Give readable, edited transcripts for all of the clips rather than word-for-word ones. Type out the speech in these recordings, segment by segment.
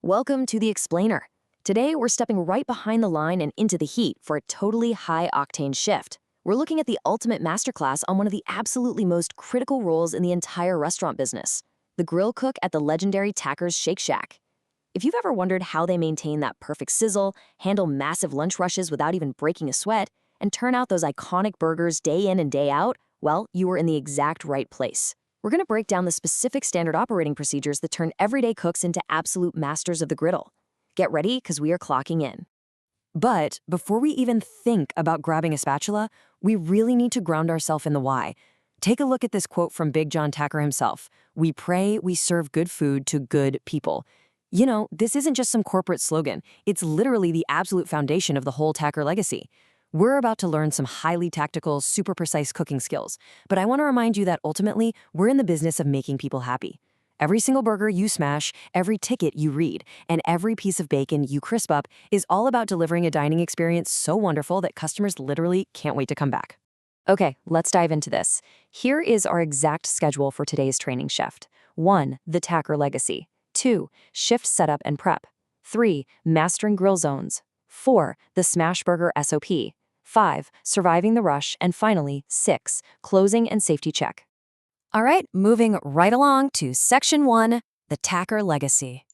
Welcome to the Explainer. Today, we're stepping right behind the line and into the heat for a totally high-octane shift. We're looking at the ultimate masterclass on one of the absolutely most critical roles in the entire restaurant business, the grill cook at the legendary Tacker's Shake Shack. If you've ever wondered how they maintain that perfect sizzle, handle massive lunch rushes without even breaking a sweat, and turn out those iconic burgers day in and day out, well, you are in the exact right place. We're going to break down the specific standard operating procedures that turn everyday cooks into absolute masters of the griddle. Get ready, because we are clocking in. But before we even think about grabbing a spatula, we really need to ground ourselves in the why. Take a look at this quote from Big John Tacker himself. "We pray we serve good food to good people." You know, this isn't just some corporate slogan. It's literally the absolute foundation of the whole Tacker legacy. We're about to learn some highly tactical, super precise cooking skills, but I want to remind you that ultimately, we're in the business of making people happy. Every single burger you smash, every ticket you read, and every piece of bacon you crisp up is all about delivering a dining experience so wonderful that customers literally can't wait to come back. Okay, let's dive into this. Here is our exact schedule for today's training shift. 1. The Tacker Legacy. 2. Shift setup and prep. 3. Mastering grill zones. 4. The Smash Burger SOP. 5. Surviving the rush. And finally, 6. Closing and safety check. All right, moving right along to Section 1, the Tacker Legacy.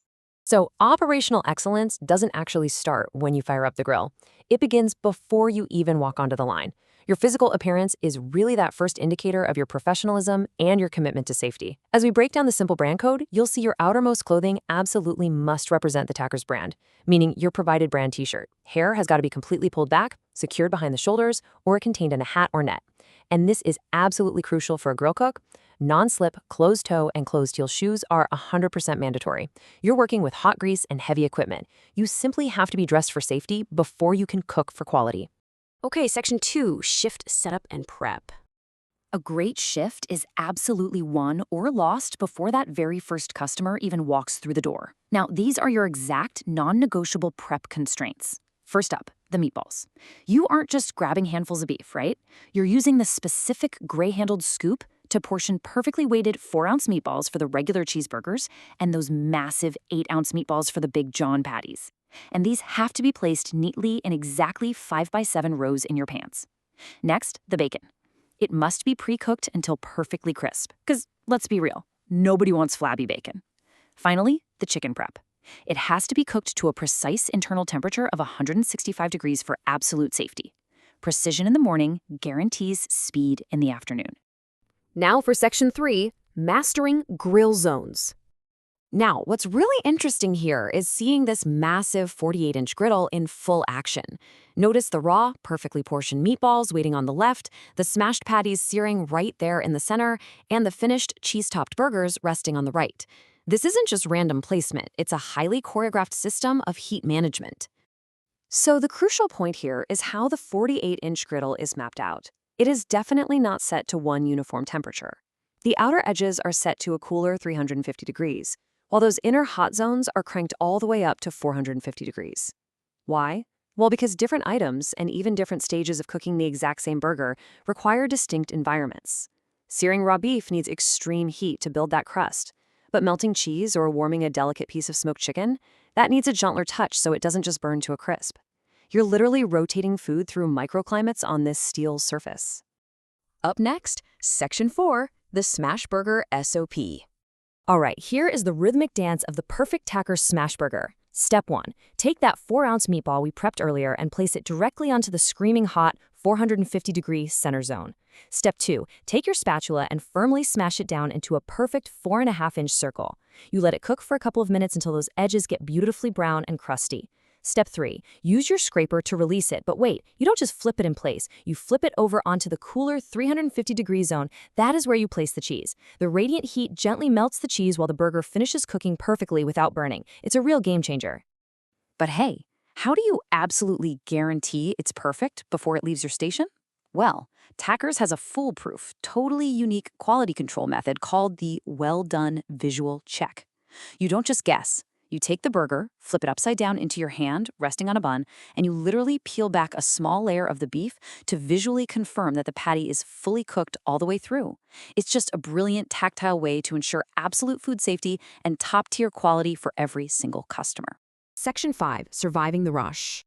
So, operational excellence doesn't actually start when you fire up the grill. It begins before you even walk onto the line. Your physical appearance is really that first indicator of your professionalism and your commitment to safety. As we break down the simple brand code, you'll see your outermost clothing absolutely must represent the Tacker's brand, meaning your provided brand t-shirt. Hair has got to be completely pulled back, secured behind the shoulders, or contained in a hat or net. And this is absolutely crucial for a grill cook. Non-slip, closed-toe, and closed-heel shoes are 100% mandatory. You're working with hot grease and heavy equipment. You simply have to be dressed for safety before you can cook for quality. Okay, Section 2, shift setup and prep. A great shift is absolutely won or lost before that very first customer even walks through the door. Now, these are your exact non-negotiable prep constraints. First up, the meatballs. You aren't just grabbing handfuls of beef, right? You're using the specific gray-handled scoop to portion perfectly weighted 4-ounce meatballs for the regular cheeseburgers and those massive 8-ounce meatballs for the Big John patties. And these have to be placed neatly in exactly 5x7 rows in your pans. Next, the bacon. It must be pre-cooked until perfectly crisp, because let's be real, nobody wants flabby bacon. Finally, the chicken prep. It has to be cooked to a precise internal temperature of 165 degrees for absolute safety. Precision in the morning guarantees speed in the afternoon. Now for Section 3, mastering grill zones. Now, what's really interesting here is seeing this massive 48-inch griddle in full action. Notice the raw, perfectly portioned meatballs waiting on the left, the smashed patties searing right there in the center, and the finished cheese-topped burgers resting on the right. This isn't just random placement, it's a highly choreographed system of heat management. So the crucial point here is how the 48-inch griddle is mapped out. It is definitely not set to one uniform temperature. The outer edges are set to a cooler 350 degrees, while those inner hot zones are cranked all the way up to 450 degrees. Why? Well, because different items and even different stages of cooking the exact same burger require distinct environments. Searing raw beef needs extreme heat to build that crust, but melting cheese or warming a delicate piece of smoked chicken, that needs a gentler touch so it doesn't just burn to a crisp. You're literally rotating food through microclimates on this steel surface. Up next, Section 4, the Smash Burger SOP. All right, here is the rhythmic dance of the perfect Tacker smash burger. Step 1. Take that 4-ounce meatball we prepped earlier and place it directly onto the screaming hot 450-degree center zone. Step 2. Take your spatula and firmly smash it down into a perfect 4.5-inch circle. You let it cook for a couple of minutes until those edges get beautifully brown and crusty. Step 3. Use your scraper to release it, but wait, you don't just flip it in place. You flip it over onto the cooler 350-degree zone. That is where you place the cheese. The radiant heat gently melts the cheese while the burger finishes cooking perfectly without burning. It's a real game changer. But hey, how do you absolutely guarantee it's perfect before it leaves your station? Well, Tacker's has a foolproof, totally unique quality control method called the Well Done Visual Check. You don't just guess. You take the burger, flip it upside down into your hand, resting on a bun, and you literally peel back a small layer of the beef to visually confirm that the patty is fully cooked all the way through. It's just a brilliant tactile way to ensure absolute food safety and top-tier quality for every single customer. Section 5, Surviving the Rush.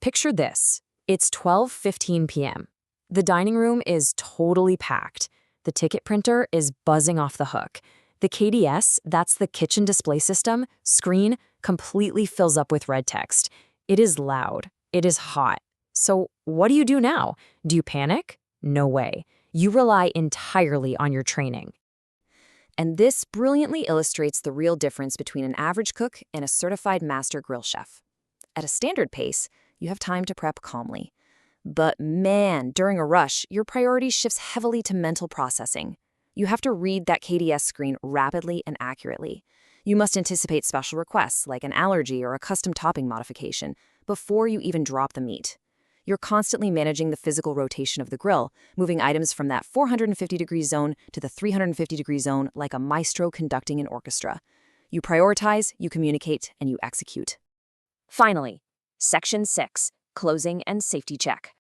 Picture this. It's 12:15 p.m. The dining room is totally packed. The ticket printer is buzzing off the hook. The KDS, that's the kitchen display system, screen completely fills up with red text. It is loud. It is hot. So what do you do now? Do you panic? No way. You rely entirely on your training. And this brilliantly illustrates the real difference between an average cook and a certified master grill chef. At a standard pace, you have time to prep calmly. But man, during a rush, your priority shifts heavily to mental processing. You have to read that KDS screen rapidly and accurately. You must anticipate special requests like an allergy or a custom topping modification before you even drop the meat. You're constantly managing the physical rotation of the grill, moving items from that 450-degree zone to the 350-degree zone like a maestro conducting an orchestra. You prioritize, you communicate, and you execute. Finally, Section 6, Closing and Safety Check.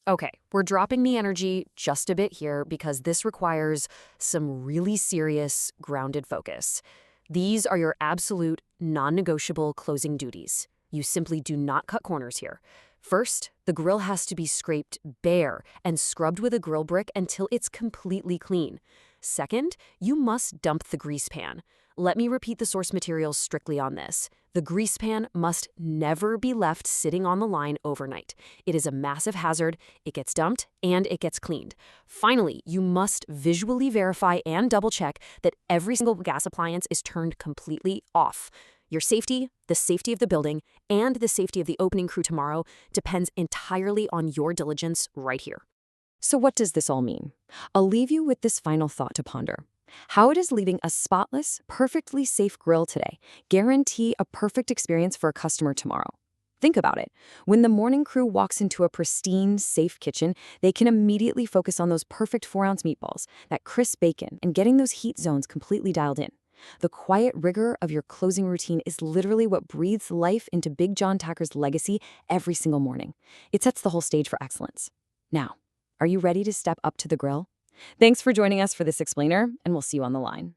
Okay, we're dropping the energy just a bit here because this requires some really serious, grounded focus. These are your absolute, non-negotiable closing duties. You simply do not cut corners here. First, the grill has to be scraped bare and scrubbed with a grill brick until it's completely clean. Second, you must dump the grease pan. Let me repeat the source materials strictly on this. The grease pan must never be left sitting on the line overnight. It is a massive hazard, it gets dumped, and it gets cleaned. Finally, you must visually verify and double-check that every single gas appliance is turned completely off. Your safety, the safety of the building, and the safety of the opening crew tomorrow depends entirely on your diligence right here. So what does this all mean? I'll leave you with this final thought to ponder. How does leaving a spotless, perfectly safe grill today guarantee a perfect experience for a customer tomorrow? Think about it. When the morning crew walks into a pristine, safe kitchen, they can immediately focus on those perfect 4-ounce meatballs, that crisp bacon, and getting those heat zones completely dialed in. The quiet rigor of your closing routine is literally what breathes life into Big John Tacker's legacy every single morning. It sets the whole stage for excellence. Now, are you ready to step up to the grill? Thanks for joining us for this explainer, and we'll see you on the line.